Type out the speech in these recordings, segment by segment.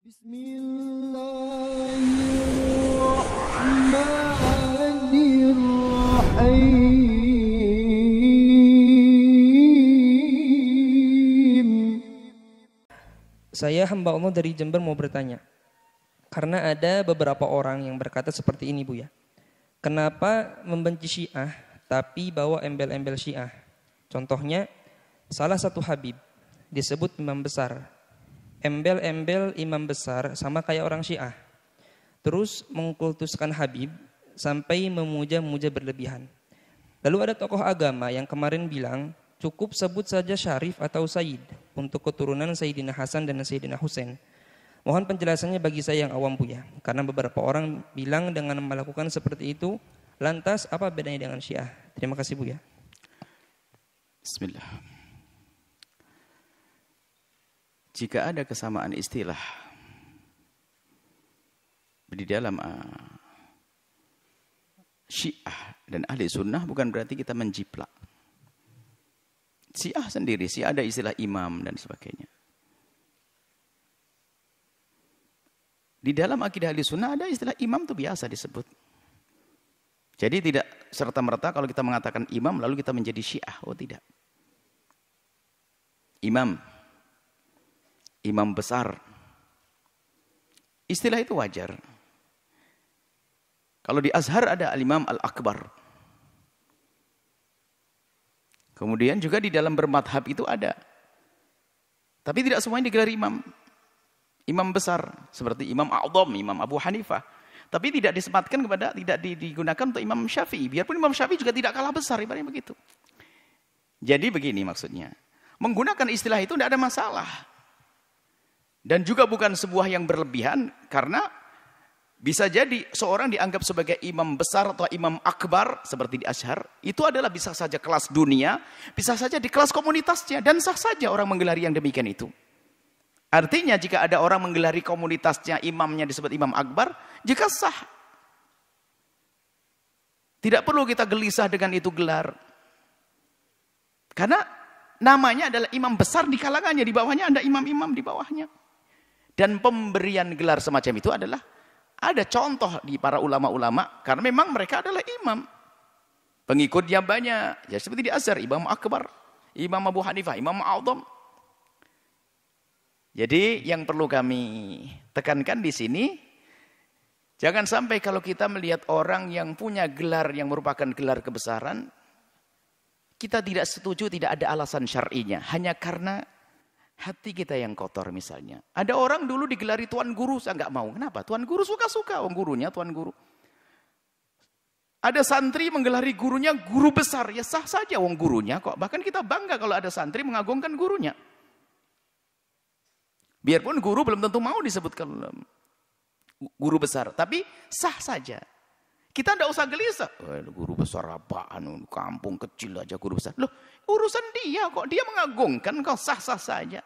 Bismillahirrahmanirrahim. Saya hamba Allah dari Jember mau bertanya. Karena ada beberapa orang yang berkata seperti ini, Bu ya. Kenapa membenci Syiah tapi bawa embel-embel Syiah? Contohnya, salah satu Habib disebut imam besar. Embel-embel imam besar sama kayak orang Syiah. Terus mengkultuskan Habib sampai memuja-muja berlebihan. Lalu ada tokoh agama yang kemarin bilang, cukup sebut saja Syarif atau Sayyid untuk keturunan Sayyidina Hasan dan Sayyidina Husain. Mohon penjelasannya bagi saya yang awam, Bu ya. Karena beberapa orang bilang dengan melakukan seperti itu, lantas apa bedanya dengan Syiah? Terima kasih, Bu ya. Bismillah. Jika ada kesamaan istilah di dalam Syiah dan ahli sunnah, bukan berarti kita menjiplak. Syiah sendiri, Syiah ada istilah imam dan sebagainya. Di dalam akidah ahli sunnah ada istilah imam itu biasa disebut. Jadi tidak serta-merta kalau kita mengatakan imam lalu kita menjadi Syiah. Oh tidak. Imam besar. Istilah itu wajar. Kalau di Azhar ada al-imam al-akbar. Kemudian juga di dalam bermadhab itu ada. Tapi tidak semuanya digelar imam. Imam besar seperti Imam A'dham, Imam Abu Hanifah. Tapi tidak disematkan kepada, tidak digunakan untuk Imam Syafi'i. Biarpun Imam Syafi'i juga tidak kalah besar, ibaratnya begitu. Jadi begini maksudnya. Menggunakan istilah itu tidak ada masalah. Dan juga bukan sebuah yang berlebihan, karena bisa jadi seorang dianggap sebagai imam besar atau imam akbar, seperti di Azhar, itu adalah bisa saja kelas dunia, bisa saja di kelas komunitasnya, dan sah saja orang menggelari yang demikian itu. Artinya jika ada orang menggelari komunitasnya, imamnya disebut imam akbar, jika sah. Tidak perlu kita gelisah dengan itu gelar. Karena namanya adalah imam besar di kalangannya, di bawahnya ada imam-imam di bawahnya. Dan pemberian gelar semacam itu adalah, ada contoh di para ulama-ulama, karena memang mereka adalah imam. Pengikutnya banyak, ya seperti di Azhar, Imam Akbar, Imam Abu Hanifah, Imam A'dham. Jadi yang perlu kami tekankan di sini, jangan sampai kalau kita melihat orang yang punya gelar yang merupakan gelar kebesaran, kita tidak setuju, tidak ada alasan syar'inya, hanya karena hati kita yang kotor misalnya. Ada orang dulu digelari tuan guru, saya nggak mau. Kenapa? Tuan guru suka-suka, gurunya tuan guru. Ada santri menggelari gurunya guru besar, ya sah saja gurunya kok. Bahkan kita bangga kalau ada santri mengagungkan gurunya. Biarpun guru belum tentu mau disebutkan guru besar, tapi sah saja. Kita tidak usah gelisah. Guru besar apaan? Kampung kecil aja guru besar. Loh, urusan dia kok. Dia mengagungkan kok, sah-sah saja.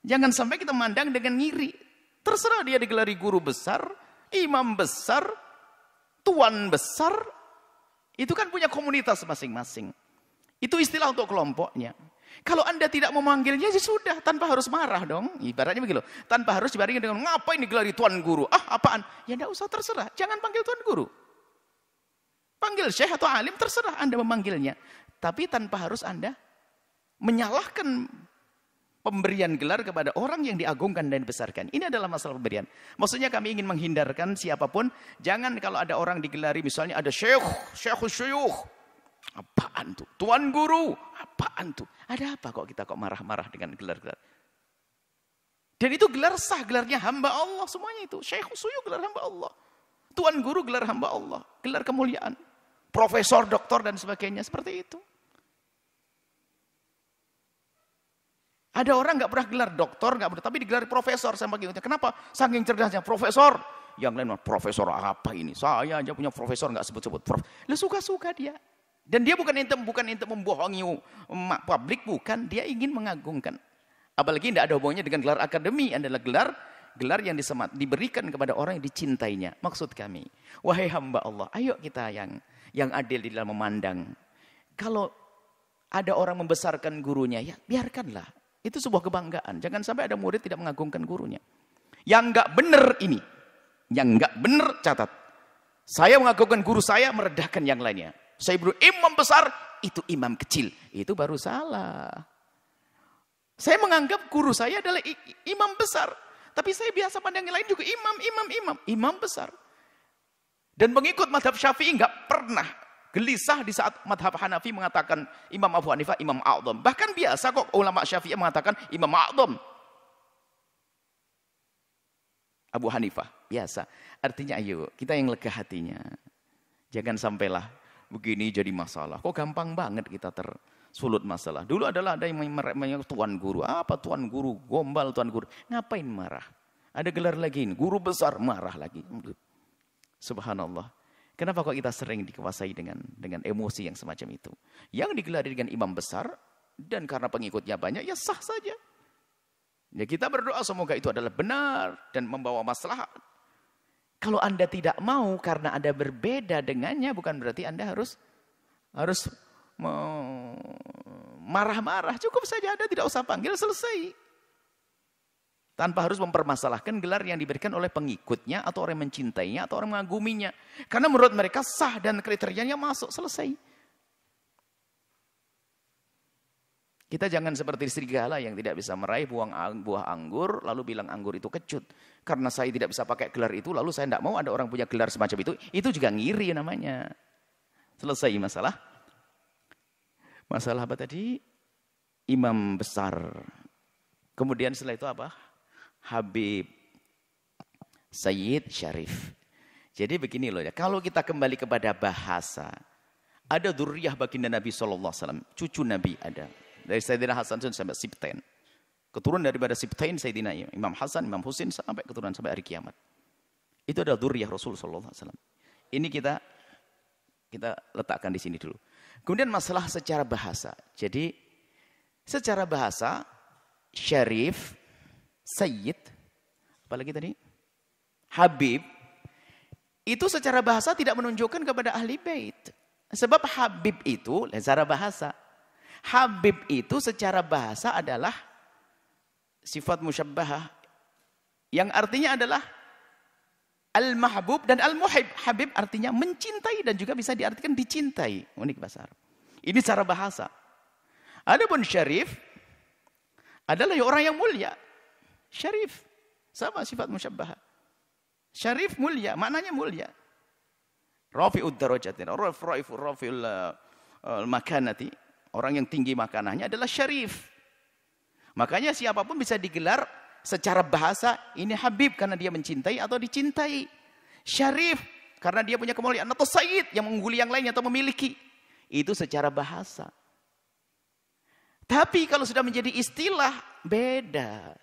Jangan sampai kita memandang dengan ngiri. Terserah dia digelari guru besar, imam besar, tuan besar. Itu kan punya komunitas masing-masing. Itu istilah untuk kelompoknya. Kalau Anda tidak memanggilnya, ya sudah, tanpa harus marah dong. Ibaratnya begitu. Tanpa harus dibandingkan dengan, ngapain digelari tuan guru? Ah, apaan? Ya tidak usah, terserah. Jangan panggil tuan guru. Panggil syekh atau alim, terserah Anda memanggilnya. Tapi tanpa harus Anda menyalahkan pemberian gelar kepada orang yang diagungkan dan dibesarkan. Ini adalah masalah pemberian. Maksudnya kami ingin menghindarkan siapapun. Jangan kalau ada orang digelari, misalnya ada syekh. Apaan tuh? Tuan guru, apaan tuh? Ada apa kok kita marah-marah dengan gelar-gelar? Dan itu gelar sah, gelarnya hamba Allah semuanya itu. Syekh Suyuh gelar hamba Allah. Tuan guru gelar hamba Allah, gelar kemuliaan. Profesor, doktor dan sebagainya seperti itu. Ada orang nggak pernah gelar doktor, nggak pernah, tapi digelar profesor sama gitu. Kenapa? Saking cerdasnya profesor. Yang lain profesor apa ini? Saya aja punya profesor nggak sebut-sebut. Lu suka-suka dia. Dan dia bukan untuk membohongi publik, bukan. Dia ingin mengagungkan. Apalagi tidak ada hubungannya dengan gelar akademi. Adalah gelar yang diberikan kepada orang yang dicintainya. Maksud kami, wahai hamba Allah, ayo kita yang adil di dalam memandang. Kalau ada orang membesarkan gurunya, ya biarkanlah. Itu sebuah kebanggaan. Jangan sampai ada murid tidak mengagungkan gurunya. Yang enggak benar ini. Yang enggak benar catat. Saya mengagungkan guru saya merendahkan yang lainnya. Saya bilang imam besar, itu imam kecil. Itu baru salah. Saya menganggap guru saya adalah imam besar. Tapi saya biasa pandang yang lain juga imam besar. Dan mengikut madhab Syafi'i enggak pernah gelisah di saat madhab Hanafi mengatakan Imam Abu Hanifah imam a'dham. Bahkan biasa kok ulama Syafi'i mengatakan imam a'dham. Abu Hanifah, biasa. Artinya ayo, kita yang lega hatinya. Jangan sampailah begini jadi masalah. Kok gampang banget kita tersulut masalah. Dulu adalah ada yang menyebut tuan guru. Apa tuan guru? Gombal tuan guru. Ngapain marah? Ada gelar lagi ini, guru besar marah lagi. Subhanallah. Kenapa kok kita sering dikuasai dengan emosi yang semacam itu? Yang digelari dengan imam besar, dan karena pengikutnya banyak, ya sah saja. Ya kita berdoa semoga itu adalah benar dan membawa maslahat. Kalau Anda tidak mau karena Anda berbeda dengannya, bukan berarti Anda harus marah-marah. Cukup saja Anda tidak usah panggil, selesai. Tanpa harus mempermasalahkan gelar yang diberikan oleh pengikutnya atau orang yang mencintainya atau orang mengaguminya. Karena menurut mereka sah dan kriterianya masuk, selesai. Kita jangan seperti serigala yang tidak bisa meraih buah anggur lalu bilang anggur itu kecut. Karena saya tidak bisa pakai gelar itu lalu saya tidak mau ada orang punya gelar semacam itu. Itu juga ngiri namanya. Selesai masalah. Masalah apa tadi? Imam besar. Kemudian setelah itu apa? Habib, Sayyid, Syarif. Jadi begini loh ya, kalau kita kembali kepada bahasa, ada dzurriyyah baginda Nabi SAW, cucu Nabi ada. Dari Sayyidina Hasan sampai Sibtain. Keturunan daripada Sibtain, Sayyidina Imam Hasan, Imam Husin, sampai keturunan sampai hari kiamat. Itu adalah dzurriyyah Rasul SAW. Ini kita letakkan di sini dulu. Kemudian masalah secara bahasa. Jadi secara bahasa, Syarif, Sayyid, apalagi tadi? Habib, itu secara bahasa tidak menunjukkan kepada ahli bait. Sebab Habib itu, secara bahasa, Habib itu secara bahasa adalah sifat musyabbahah, yang artinya adalah al-mahbub dan al-muhib. Habib artinya mencintai dan juga bisa diartikan dicintai. Unik bahasa Arab. Ini secara bahasa. Adapun Syarif adalah orang yang mulia. Syarif, sama sifat musyabbahah. Syarif mulia, maknanya mulia. Rafi'ud darajatin, rafi'ul makanati. Orang yang tinggi makanannya adalah syarif. Makanya siapapun bisa digelar secara bahasa, ini Habib karena dia mencintai atau dicintai. Syarif karena dia punya kemuliaan, atau Sayyid yang mengungguli yang lainnya atau memiliki. Itu secara bahasa. Tapi kalau sudah menjadi istilah, beda.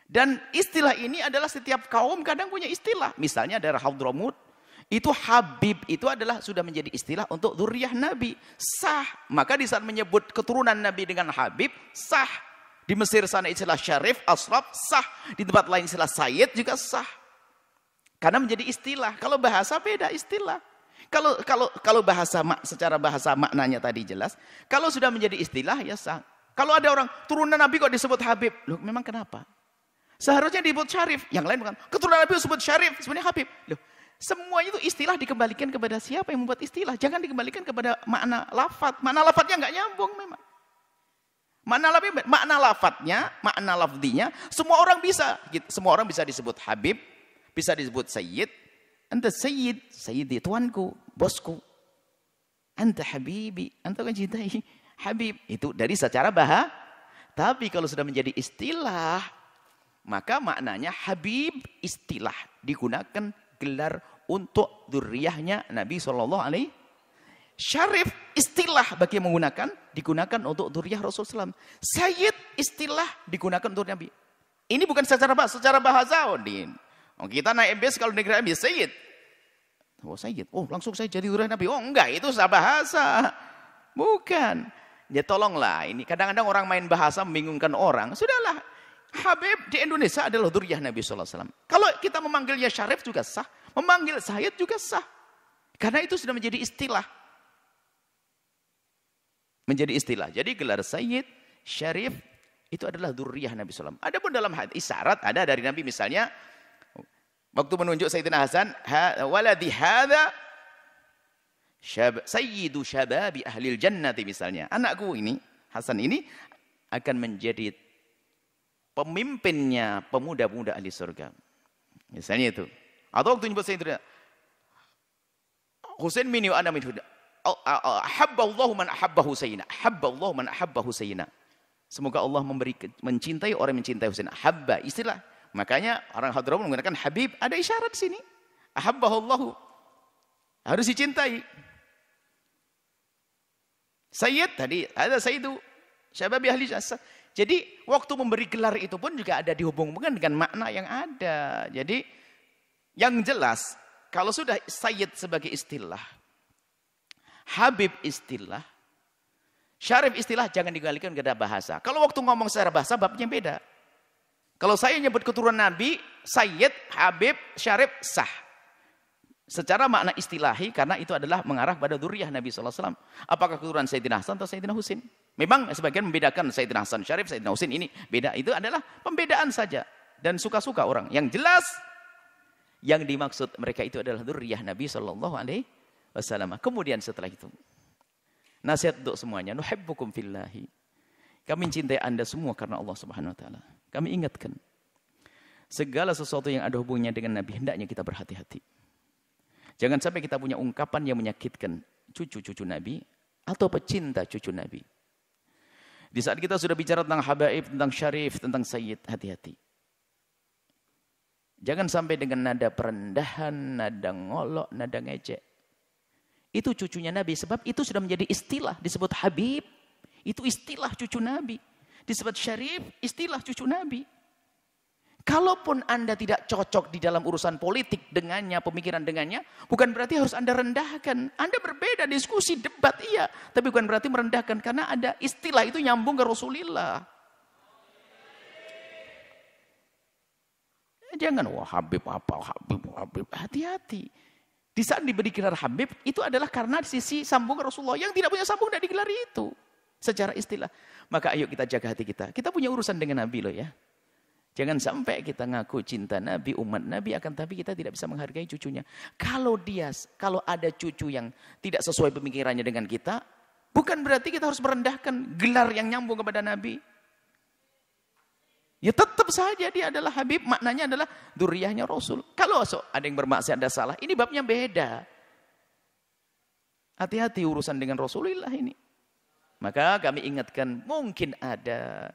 Dan istilah ini adalah setiap kaum kadang punya istilah. Misalnya daerah Hadramut, itu Habib itu adalah sudah menjadi istilah untuk dzurriyyah Nabi. Sah. Maka di saat menyebut keturunan Nabi dengan Habib, sah. Di Mesir sana istilah Syarif, Asraf, sah. Di tempat lain istilah Sayyid juga sah. Karena menjadi istilah. Kalau bahasa beda istilah. Kalau bahasa secara bahasa maknanya tadi jelas. Kalau sudah menjadi istilah ya sah. Kalau ada orang turunan Nabi kok disebut Habib, loh memang kenapa? Seharusnya disebut Syarif, yang lain bukan. Keturunan Nabi disebut Syarif, sebenarnya Habib. Loh, semua itu istilah dikembalikan kepada siapa yang membuat istilah. Jangan dikembalikan kepada makna lafaz. Makna lafaznya nggak nyambung memang. Makna lafaznya, makna lafzinya, semua orang bisa. Semua orang bisa disebut Habib, bisa disebut Sayyid. Anta Sayyid, Sayyidi tuanku, bosku. Anta Habibi, anta kan cintai Habib. Itu dari secara bahasa. Tapi kalau sudah menjadi istilah, maka maknanya Habib istilah, digunakan gelar untuk dzurriyyahnya Nabi SAW. Syarif istilah bagi yang menggunakan, digunakan untuk dzurriyyah Rasulullah SAW. Sayyid istilah digunakan untuk Nabi. Ini bukan secara bahasa. Oh, kita naik bis kalau negeri Nabi Sayyid. Oh Sayyid, oh langsung saya jadi dzurriyyah Nabi. Oh enggak, itu secara bahasa. Bukan. Ya tolonglah, ini kadang-kadang orang main bahasa membingungkan orang. Sudahlah. Habib di Indonesia adalah dzurriyyah Nabi SAW. Kalau kita memanggilnya Syarif juga sah, memanggil Sayyid juga sah. Karena itu sudah menjadi istilah. Menjadi istilah. Jadi gelar Sayyid, Syarif, Itu adalah dzurriyyah Nabi SAW. Ada pun dalam hadis isyarat ada dari Nabi misalnya waktu menunjuk Sayyidina Hasan, waladi hadza sayyidu syababi ahlil jannati misalnya. Anakku ini, Hasan ini akan menjadi pemimpinnya pemuda-pemuda ahli surga. Misalnya itu. Atau waktu nyebut Sayyidina Husain minni wa ana minhu. Ahabballahu man ahabba Husaina. Ahabballahu man ahabba Husaina. Semoga Allah mencintai orang yang mencintai Husain. Habba, istilah. Makanya orang Hadramaut menggunakan Habib. Ada isyarat di sini. Ahabbahullahu. Harus dicintai. Sayyid tadi, ada Sayyidu Syababi ahli jasa. Jadi waktu memberi gelar itu pun juga ada dihubungkan dengan makna yang ada. Jadi yang jelas, kalau sudah Sayyid sebagai istilah, Habib istilah, Syarif istilah, jangan dikalikan ke bahasa. Kalau waktu ngomong secara bahasa, babnya beda. Kalau saya nyebut keturunan Nabi, Sayyid, Habib, Syarif, sah. Secara makna istilahi, karena itu adalah mengarah pada dzurriyyah Nabi SAW. Apakah keturunan Sayyidina Hasan atau Sayyidina Husain? Memang sebagian membedakan Sayyidina Hasan, Syarif, Sayyidina Husain ini beda. Itu adalah pembedaan saja. Dan suka-suka orang. Yang jelas, yang dimaksud mereka itu adalah dzurriyyah Nabi SAW. Kemudian setelah itu, nasihat untuk semuanya, nuhibbukum fillahi. Kami mencintai Anda semua karena Allah Subhanahu wa taala. Kami ingatkan, segala sesuatu yang ada hubungannya dengan Nabi, hendaknya kita berhati-hati. Jangan sampai kita punya ungkapan yang menyakitkan cucu-cucu Nabi atau pecinta cucu Nabi. Di saat kita sudah bicara tentang habaib, tentang syarif, tentang sayyid, hati-hati. Jangan sampai dengan nada perendahan, nada ngolok, nada ngejek. Itu cucunya Nabi, sebab itu sudah menjadi istilah. Disebut habib, itu istilah cucu Nabi. Disebut syarif, istilah cucu Nabi. Kalaupun Anda tidak cocok di dalam urusan politik dengannya, pemikiran dengannya, bukan berarti harus Anda rendahkan. Anda berbeda, diskusi, debat, iya. Tapi bukan berarti merendahkan, karena ada istilah itu nyambung ke Rasulullah. Jangan, wah Habib apa, Habib. Hati-hati. Di saat diberi gelar Habib, itu adalah karena sisi sambung ke Rasulullah. Yang tidak punya sambung, tidak digelar itu. Secara istilah. Maka ayo kita jaga hati kita. Kita punya urusan dengan Nabi loh ya. Jangan sampai kita ngaku cinta Nabi, umat Nabi, akan tapi kita tidak bisa menghargai cucunya. Kalau ada cucu yang tidak sesuai pemikirannya dengan kita, bukan berarti kita harus merendahkan gelar yang nyambung kepada Nabi. Ya tetap saja dia adalah Habib, maknanya adalah dzurriyyahnya Rasul. Kalau ada yang bermaksiat, ada salah, ini babnya beda. Hati-hati urusan dengan Rasulullah ini. Maka kami ingatkan, mungkin ada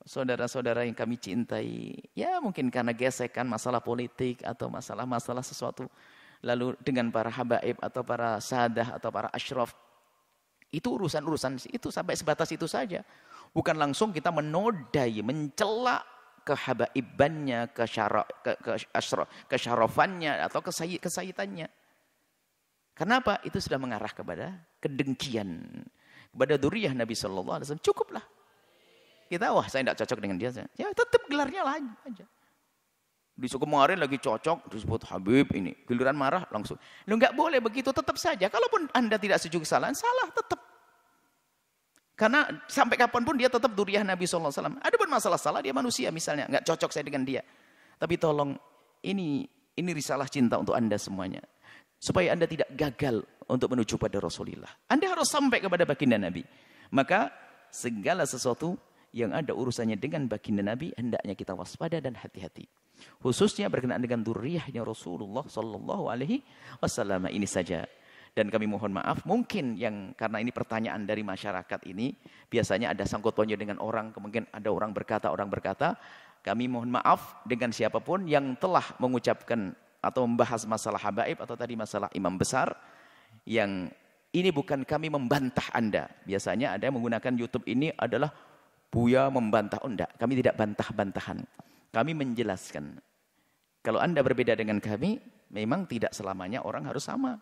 saudara-saudara yang kami cintai, ya mungkin karena gesekan masalah politik atau masalah-masalah sesuatu, lalu dengan para habaib atau para sadah atau para asyraf, itu urusan-urusan itu sampai sebatas itu saja. Bukan langsung kita menodai, mencela kehabaibannya, kesyarafannya atau kesayyidannya. Kenapa? Itu sudah mengarah kepada kedengkian, kepada dzurriyyah Nabi SAW. Cukuplah. Kita, wah saya tidak cocok dengan dia. Ya tetap gelarnya lagi aja. Disuruh kemarin lagi cocok, disebut Habib ini. Giliran marah langsung. Lu nggak boleh begitu, tetap saja. Kalaupun Anda tidak setuju kesalahan, salah tetap. Karena sampai kapanpun dia tetap dzurriyyah Nabi SAW. Ada pun masalah salah, dia manusia misalnya. Nggak cocok saya dengan dia. Tapi tolong, ini risalah cinta untuk Anda semuanya. Supaya Anda tidak gagal untuk menuju pada Rasulullah. Anda harus sampai kepada baginda Nabi. Maka segala sesuatu yang ada urusannya dengan baginda Nabi, hendaknya kita waspada dan hati-hati. Khususnya berkenaan dengan dzurriyyahnya Rasulullah Sallallahu Alaihi Wasallam ini saja. Dan kami mohon maaf, mungkin yang karena ini pertanyaan dari masyarakat ini, biasanya ada sangkut pautnya dengan orang, kemudian ada orang berkata, kami mohon maaf dengan siapapun yang telah mengucapkan atau membahas masalah habaib atau tadi masalah imam besar, yang ini bukan kami membantah Anda. Biasanya ada yang menggunakan YouTube ini adalah Buya membantah, enggak, kami tidak bantah-bantahan. Kami menjelaskan. Kalau Anda berbeda dengan kami, memang tidak selamanya orang harus sama.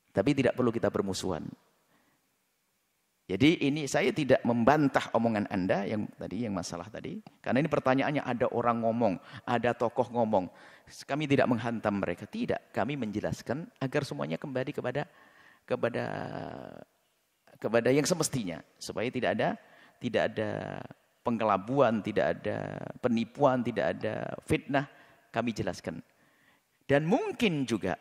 Tapi tidak perlu kita bermusuhan. Jadi ini saya tidak membantah omongan Anda yang masalah tadi. Karena ini pertanyaannya ada orang ngomong, ada tokoh ngomong. Kami tidak menghantam mereka, tidak. Kami menjelaskan agar semuanya kembali kepada yang semestinya, supaya tidak ada tidak ada pengelabuan, tidak ada penipuan, tidak ada fitnah, kami jelaskan. Dan mungkin juga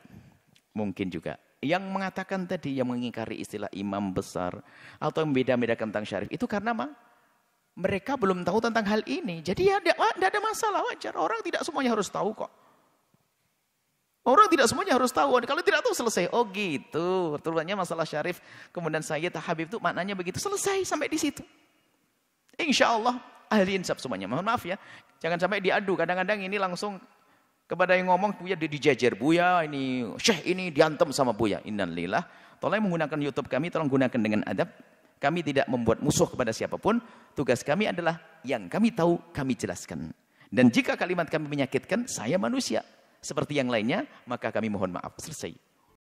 yang mengatakan tadi, yang mengingkari istilah imam besar atau yang membeda-bedakan tentang syarif, itu karena mereka belum tahu tentang hal ini. Jadi ya tidak ada masalah, wajar. Orang tidak semuanya harus tahu kok. Orang tidak semuanya harus tahu. Kalau tidak tahu selesai. Oh gitu. Terutama masalah syarif, kemudian Sayyid Habib itu maknanya begitu. Selesai sampai di situ. Insya Allah ahli insaf semuanya. Mohon maaf ya. Jangan sampai diadu. Kadang-kadang ini langsung kepada yang ngomong, Buya dijajar. Buya ini, Syekh ini diantem sama Buya. Innalillah. Tolong menggunakan YouTube kami, tolong gunakan dengan adab. Kami tidak membuat musuh kepada siapapun. Tugas kami adalah yang kami tahu, kami jelaskan. Dan jika kalimat kami menyakitkan, saya manusia. Seperti yang lainnya, maka kami mohon maaf. Selesai.